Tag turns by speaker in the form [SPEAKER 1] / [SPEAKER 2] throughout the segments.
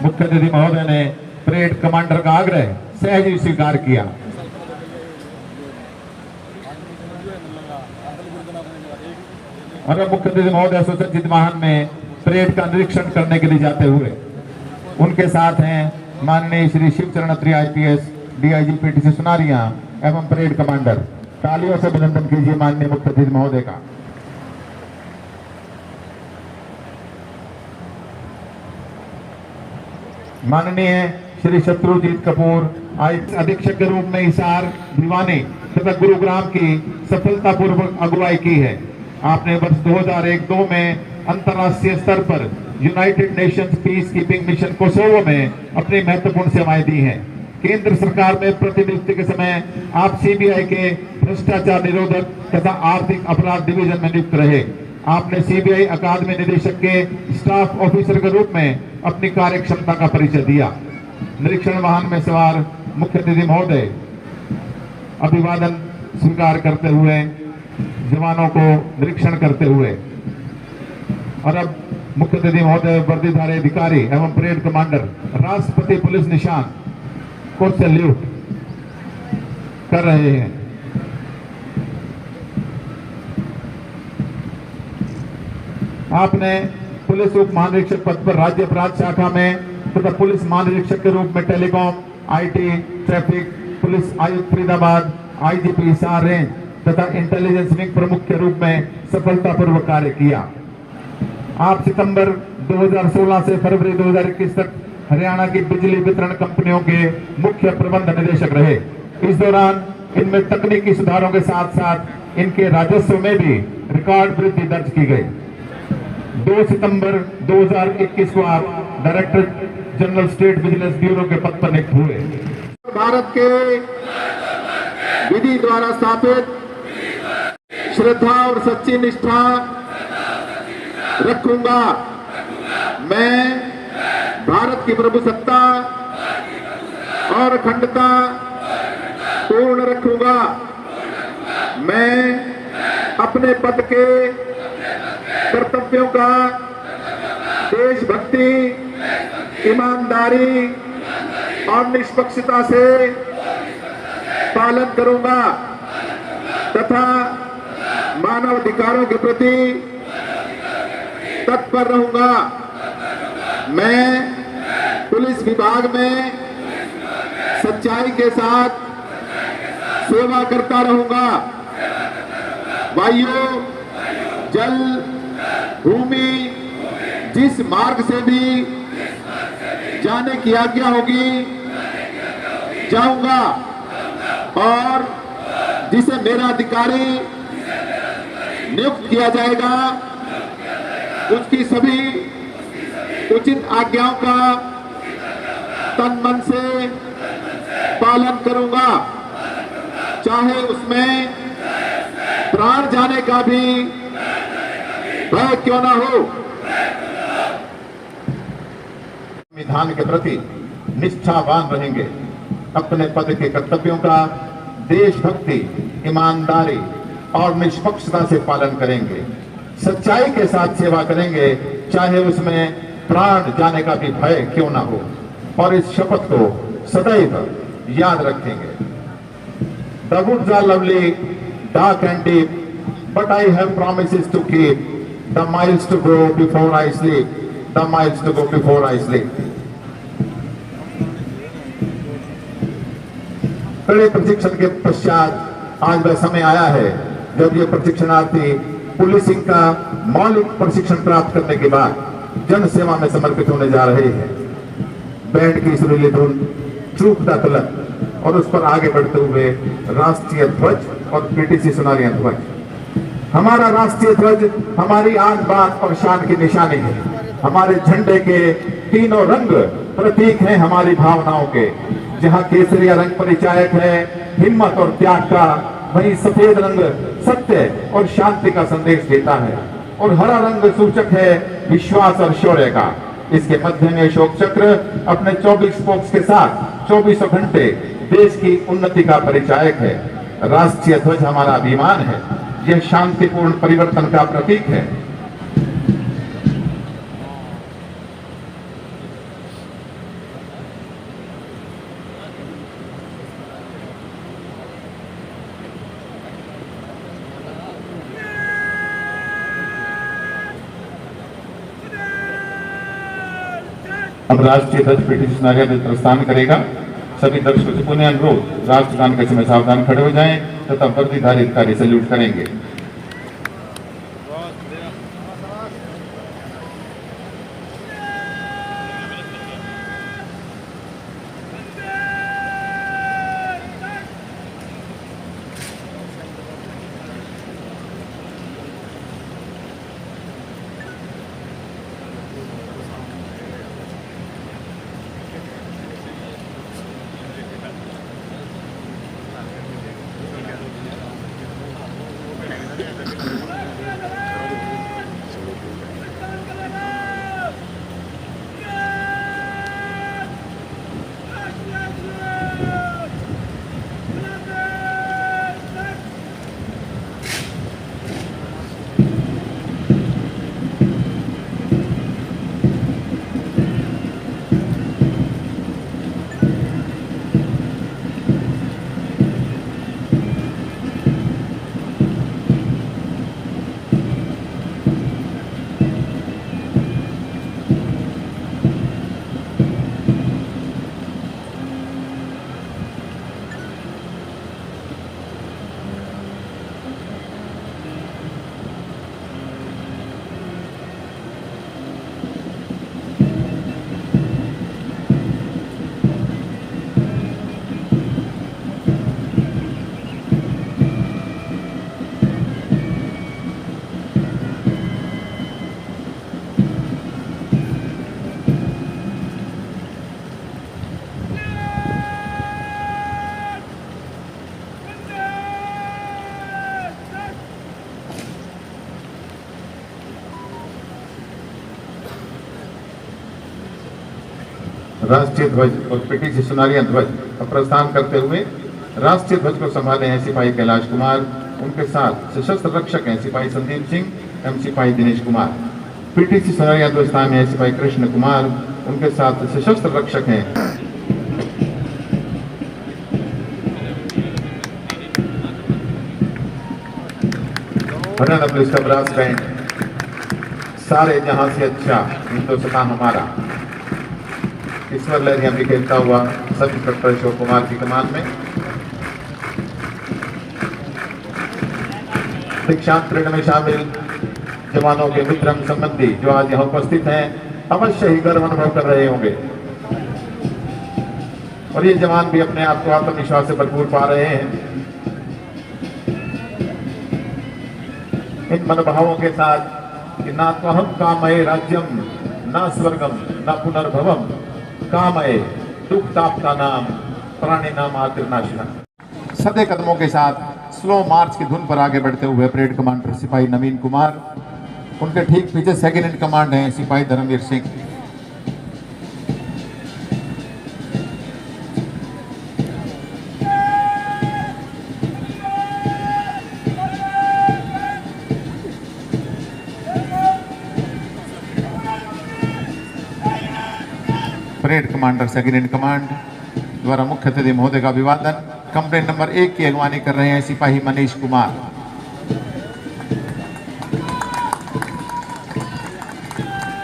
[SPEAKER 1] मुख्य अतिथि महोदय ने परेड कमांडर का आग्रह सहज ही स्वीकार किया। और अब मुख्य अतिथि महोदय सुसज्जित वाहन में परेड का निरीक्षण करने के लिए जाते हुए उनके साथ हैं माननीय श्री शिवचरण अत्री IPS DIG PTC सुनारिया एवं परेड कमांडर। तालियों से अभिनंदन कीजिए माननीय मुख्य अतिथि महोदय का। माननीय श्री शत्रुजीत कपूर अधीक्षक के रूप में हिसार, भिवानी तथा गुरुग्राम की सफलतापूर्वक अगुवाई की है। आपने वर्ष 2001-2 में अंतर्राष्ट्रीय स्तर पर United Nations peace keeping mission Kosovo में अपनी महत्वपूर्ण सेवाएं दी हैं। केंद्र सरकार में प्रतिनियुक्ति के समय आप CBI के भ्रष्टाचार निरोधक तथा आर्थिक अपराध डिवीजन में नियुक्त रहे। आपने CBI अकादमी निदेशक के स्टाफ ऑफिसर के रूप में अपनी कार्य क्षमता का परिचय दिया। निरीक्षण वाहन में सवार मुख्य अतिथि महोदय अभिवादन स्वीकार करते हुए जवानों को निरीक्षण करते हुए और अब मुख्य अतिथि महोदय वर्दीधारी अधिकारी एवं परेड कमांडर राष्ट्रपति पुलिस निशान को सैल्यूट कर रहे हैं। आपने पुलिस उप महानिरीक्षक पद पर राज्य अपराध शाखा में तथा पुलिस महानिरीक्षक के रूप में टेलीकॉम, IT, ट्रैफिक, पुलिस आयुक्त फरीदाबाद, IGP हिसार रेंज तथा इंटेलिजेंस विंग प्रमुख के रूप में सफलतापूर्वक कार्य किया। आप सितंबर 2016 से फरवरी 2021 तक हरियाणा की बिजली वितरण कंपनियों के मुख्य प्रबंध निदेशक रहे। इस दौरान इनमें तकनीकी सुधारों के साथ साथ इनके राजस्व में भी रिकॉर्ड वृद्धि दर्ज की गई। 2 सितंबर 2021 को आप director general state vigilance bureau के पद पर नियुक्त हुए। भारत के विधि द्वारा स्थापित श्रद्धा और सच्ची निष्ठा रखूंगा। मैं भारत की प्रभुसत्ता और अखंडता पूर्ण रखूंगा। मैं अपने पद के कर्तव्यों का देशभक्ति, ईमानदारी और निष्पक्षता से पालन करूंगा तथा मानव अधिकारों के प्रति तत्पर रहूंगा। मैं पुलिस विभाग में सच्चाई के साथ सेवा करता रहूंगा। वायु, जल, भूमि जिस मार्ग से भी जाने की आज्ञा होगी जाऊंगा और जिसे मेरा अधिकारी नियुक्त किया जाएगा उसकी सभी उचित आज्ञाओं का तन मन से पालन करूंगा, चाहे उसमें प्राण जाने का भी भय क्यों ना हो। संविधान के प्रति निष्ठावान रहेंगे। अपने पद के कर्तव्यों का देशभक्ति, ईमानदारी और निष्पक्षता से पालन करेंगे। सच्चाई के साथ सेवा करेंगे, चाहे उसमें प्राण जाने का भी भय क्यों ना हो, और इस शपथ को सदैव याद रखेंगे। The woods are lovely, dark and deep, but I have promises to keep. The miles to go before I sleep. The miles to go before I sleep. कड़े प्रशिक्षण के पश्चात आज वह समय आया है जब ये प्रशिक्षणार्थी पुलिसिंग का मौलिक प्रशिक्षण प्राप्त करने के बाद जन सेवा में समर्पित होने जा रहे हैं। बैंड की सुरीली धुन, चूकता तलक और उस पर आगे बढ़ते हुए राष्ट्रीय ध्वज और PTC सुनारिया ध्वज। हमारा राष्ट्रीय ध्वज हमारी आन बान और शान की निशानी है। हमारे झंडे के तीनों रंग प्रतीक हैं हमारी भावनाओं के। जहाँ केसरिया रंग परिचायक है हिम्मत और त्याग का, वहीं सफेद रंग सत्य और शांति का संदेश देता है और हरा रंग सूचक है विश्वास और शौर्य का। इसके मध्य में अशोक चक्र अपने 24 स्पोक्स के साथ 24 घंटे देश की उन्नति का परिचायक है। राष्ट्रीय ध्वज हमारा अभिमान है। यह शांतिपूर्ण परिवर्तन का प्रतीक है। अब राष्ट्रीय ध्वज पीटी सुनारिया में प्रस्थान करेगा। सभी दर्शकों से पुनः अनुरोध, राष्ट्रगान के समय सावधान खड़े हो जाएं तथा वर्दीधारी अधिकारी सैल्यूट करेंगे। राष्ट्रीय ध्वज और पीटी सुनारिया ध्वज का प्रस्थान करते हुए राष्ट्रीय ध्वज को संभाले हैं सिपाही कैलाश कुमार, उनके साथ सशस्त्र रक्षक हैं सिपाही संदीप सिंह एवं सिपाही दिनेश कुमार। पीटीसी सुनारिया ध्वज स्थान में है सिपाही कृष्ण कुमार, उनके साथ सशस्त्र रक्षक हैं हरियाणा पुलिस का ब्रास बैंड सारे जहां से अच्छा हिंदुस्तान हमारा ईश्वर लहरिया भी खेलता हुआ सब इंस्पेक्टर अशोक कुमार की कमान में। दीक्षांत परेड में शामिल जवानों के मित्र संबंधी जो आज यहाँ उपस्थित हैं अवश्य ही गर्व अनुभव कर रहे होंगे और ये जवान भी अपने आप को आत्मविश्वास से भरपूर पा रहे हैं। इन मनोभावों के साथ कि ना तो हम कामये राज्यम ना स्वर्गम ना पुनर्भवम कामये दुख ताप नाम प्राणी नाम आतिर्नाशना। सदे कदमों के साथ स्लो मार्च की धुन पर आगे बढ़ते हुए परेड कमांडर सिपाही नवीन कुमार, उनके ठीक पीछे सेकंड इन कमांड हैं सिपाही Dharmveer Singh. Parade commander second in command द्वारा मुख्य अतिथि महोदय का अभिवादन। कंपनी नंबर 1 की अगवानी कर रहे हैं सिपाही मनीष कुमार।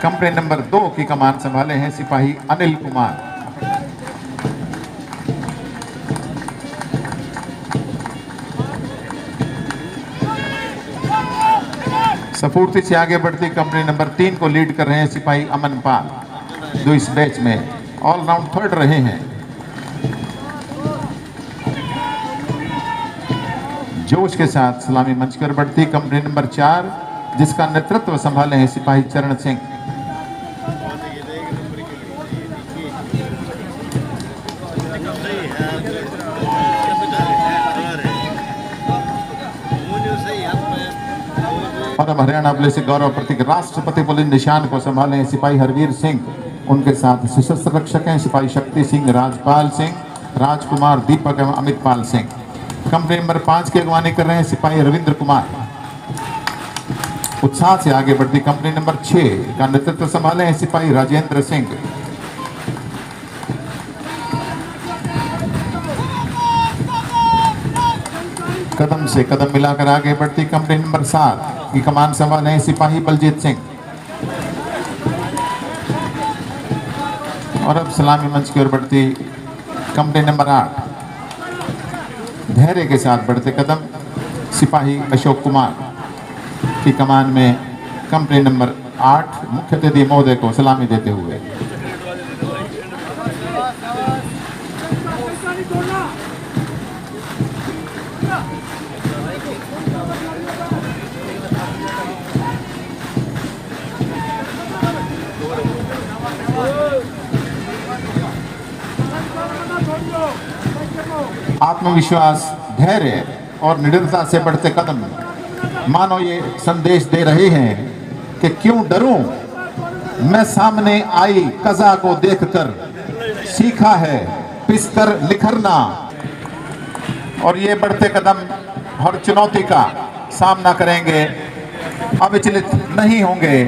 [SPEAKER 1] कंपनी नंबर 2 की कमान संभाले हैं सिपाही अनिल कुमार। सफूर्ती से आगे बढ़ती कंपनी नंबर 3 को लीड कर रहे हैं सिपाही अमन पाल, जो इस बैच में ऑलराउंड थर्ड रहे हैं। जोश के साथ सलामी मंच कर बढ़ती कंपनी नंबर 4, जिसका नेतृत्व संभाले हैं सिपाही चरण सिंह। और अब हरियाणा पुलिस गौरव प्रतीक राष्ट्रपति पुलिस निशान को संभाले हैं सिपाही हरवीर सिंह, उनके साथ सशस्त्र रक्षक हैं सिपाही शक्ति सिंह, राजपाल सिंह, राजकुमार, दीपक एवं अमित पाल सिंह। कंपनी नंबर 5 की अगवानी कर रहे हैं सिपाही रविंद्र कुमार। उत्साह से आगे बढ़ती कंपनी नंबर 6 का नेतृत्व संभाले हैं सिपाही राजेंद्र सिंह। कदम से कदम मिलाकर आगे बढ़ती कंपनी नंबर 7 की कमान संभाले हैं सिपाही बलजीत सिंह। और अब सलामी मंच की ओर बढ़ती कंपनी नंबर 8, धैर्य के साथ बढ़ते कदम सिपाही अशोक कुमार की कमान में कंपनी नंबर 8 मुख्य अतिथि महोदय को सलामी देते हुए। आत्मविश्वास, धैर्य और निडरता से बढ़ते कदम मानो ये संदेश दे रहे हैं कि क्यों डरूं, मैं सामने आई कज़ा को देखकर सीखा है पिसकर निखरना। और ये बढ़ते कदम हर चुनौती का सामना करेंगे, अविचलित नहीं होंगे।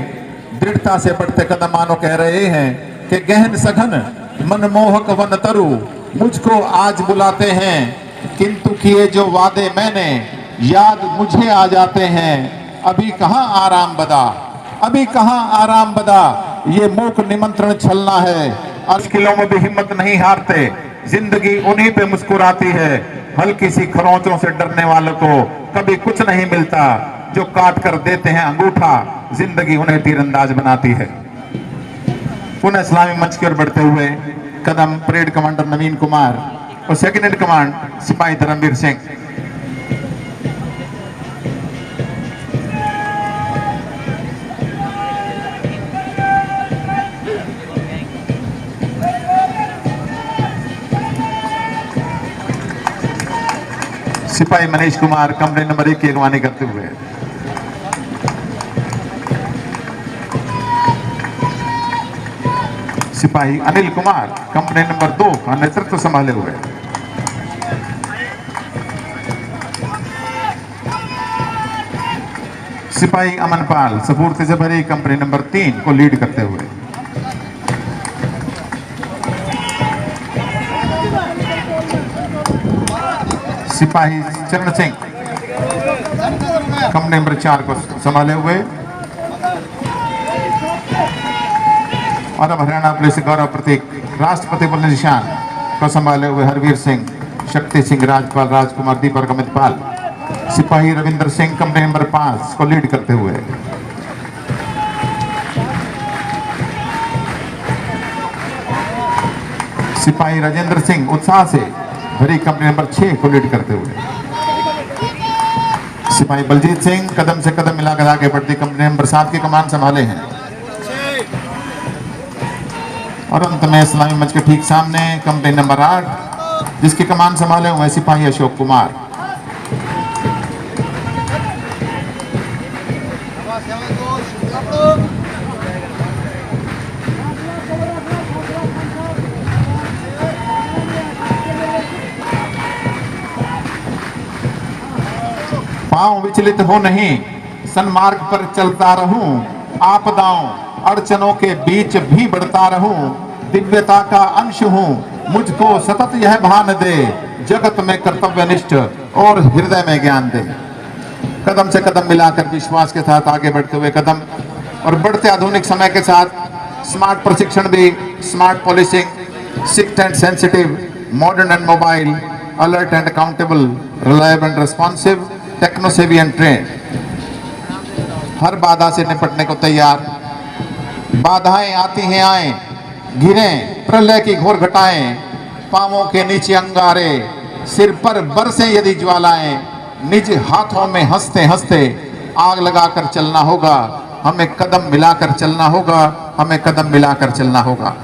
[SPEAKER 1] दृढ़ता से बढ़ते कदम मानो कह रहे हैं कि गहन सघन मनमोहक वन तरु मुझको आज बुलाते हैं, किंतु किए जो वादे मैंने याद मुझे आ जाते हैं। अभी कहाँ आराम बदा, अभी कहाँ आराम बदा, ये मूक निमंत्रण छलना है। मुश्किलों में भी हिम्मत नहीं हारते, जिंदगी उन्हीं पे मुस्कुराती है। हल्की सी खरोंचों से डरने वालों को कभी कुछ नहीं मिलता, जो काट कर देते हैं अंगूठा, जिंदगी उन्हें तीरंदाज बनाती है। पुनः इस्लामी मंच की ओर बढ़ते हुए कदम परेड कमांडर नवीन कुमार और सेकंड इन कमांड सिपाही धर्मवीर सिंह। सिपाही मनीष कुमार कंपनी नंबर 1 की अगवानी करते हुए। सिपाही अनिल कुमार कंपनी नंबर 2 का नेतृत्व संभाले हुए। सिपाही अमनपाल सपूर्ति से भरी कंपनी नंबर 3 को लीड करते हुए। सिपाही चरण सिंह कंपनी नंबर 4 को संभाले हुए। और अब हरियाणा पुलिस गौरव प्रतीक राष्ट्रपति बल निशान को संभाले हुए हरवीर सिंह, शक्ति सिंह, राजपाल, राजकुमार, दीपक, अमितपाल। सिपाही रविंद्र सिंह कंपनी नंबर 5 को लीड करते हुए। सिपाही राजेंद्र सिंह उत्साह से भरी कंपनी नंबर 6 को लीड करते हुए। सिपाही बलजीत सिंह कदम से कदम मिलाकर आगे बढ़ती कंपनी नंबर 7 की कमान संभाले हैं। और अंत में इस्लामी मंच के ठीक सामने कंपनी नंबर 8 जिसकी कमान संभाले हुए सिपाही अशोक कुमार। पांव विचलित हो नहीं, सन्मार्ग पर चलता रहूं, आपदाओं अड़चनों के बीच भी बढ़ता रहूं, दिव्यता का अंश हूं, मुझको सतत यह भान दे, जगत में कर्तव्यनिष्ठ और हृदय में ज्ञान दे। कदम से कदम मिलाकर विश्वास के साथ आगे बढ़ते हुए कदम और बढ़ते आधुनिक समय के साथ स्मार्ट प्रशिक्षण भी, smart policing, strict and sensitive, modern and mobile, alert and accountable, reliable and responsive, techno savvy and train. हर बाधा से निपटने को तैयार, बाधाएं आती हैं आए, घिरे प्रलय की घोर घटाएं, पांवों के नीचे अंगारे, सिर पर बरसे यदि ज्वालाएं, निज हाथों में हंसते हंसते आग लगाकर चलना होगा, हमें कदम मिलाकर चलना होगा, हमें कदम मिलाकर चलना होगा।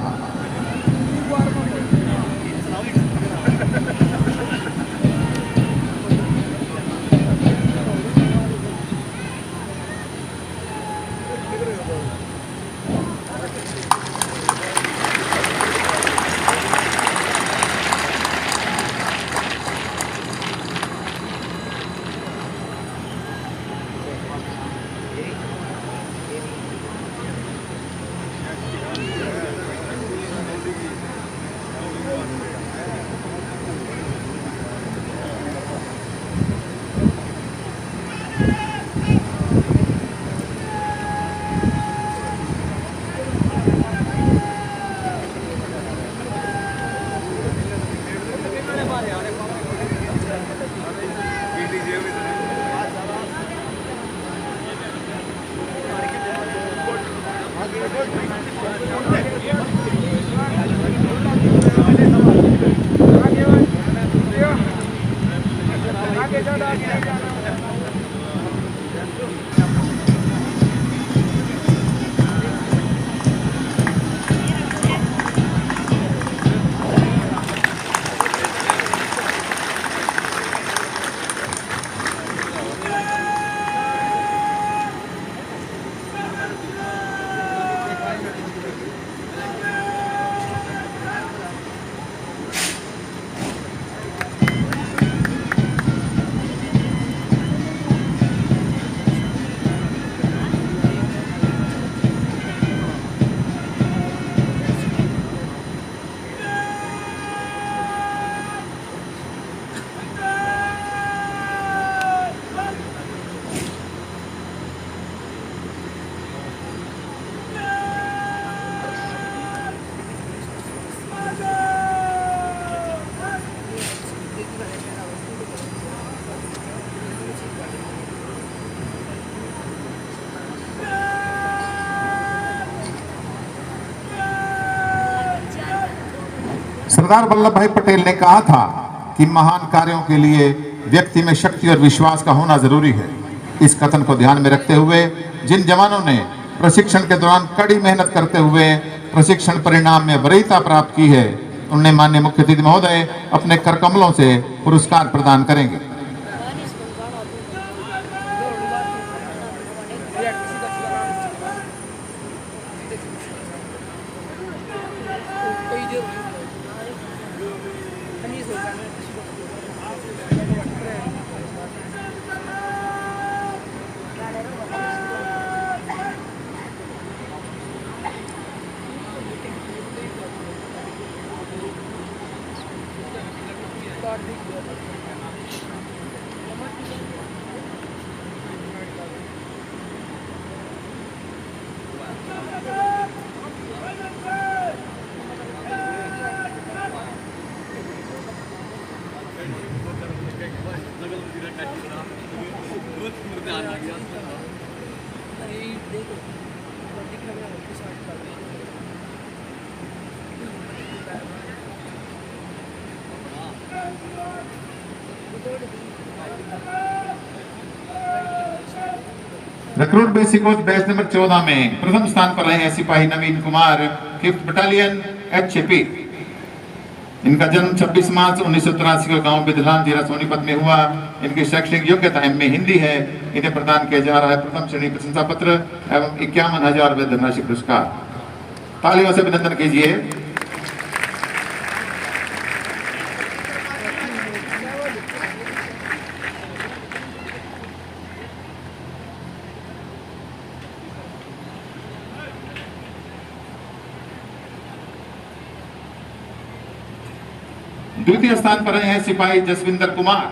[SPEAKER 1] सरदार वल्लभ भाई पटेल ने कहा था कि महान कार्यों के लिए व्यक्ति में शक्ति और विश्वास का होना जरूरी है। इस कथन को ध्यान में रखते हुए जिन जवानों ने प्रशिक्षण के दौरान कड़ी मेहनत करते हुए प्रशिक्षण परिणाम में वरीयता प्राप्त की है, उन्हें माननीय मुख्य अतिथि महोदय अपने करकमलों से पुरस्कार प्रदान करेंगे। Recruit basic coach batch number 14 में प्रथम स्थान पर रहे हैं सिपाही नवीन कुमार, 5th बटालियन HAP। इनका जन्म 26 मार्च 1983 को गांव बिदलान जिला सोनीपत में हुआ। इनकी शैक्षणिक योग्यता में हिंदी है। इन्हें प्रदान किया जा रहा है प्रथम श्रेणी प्रशंसा पत्र एवं 51,000 रुपये धनराशि पुरस्कार। तालियों से अभिनंदन कीजिए। द्वितीय स्थान पर रहे हैं सिपाही जसविंदर कुमार।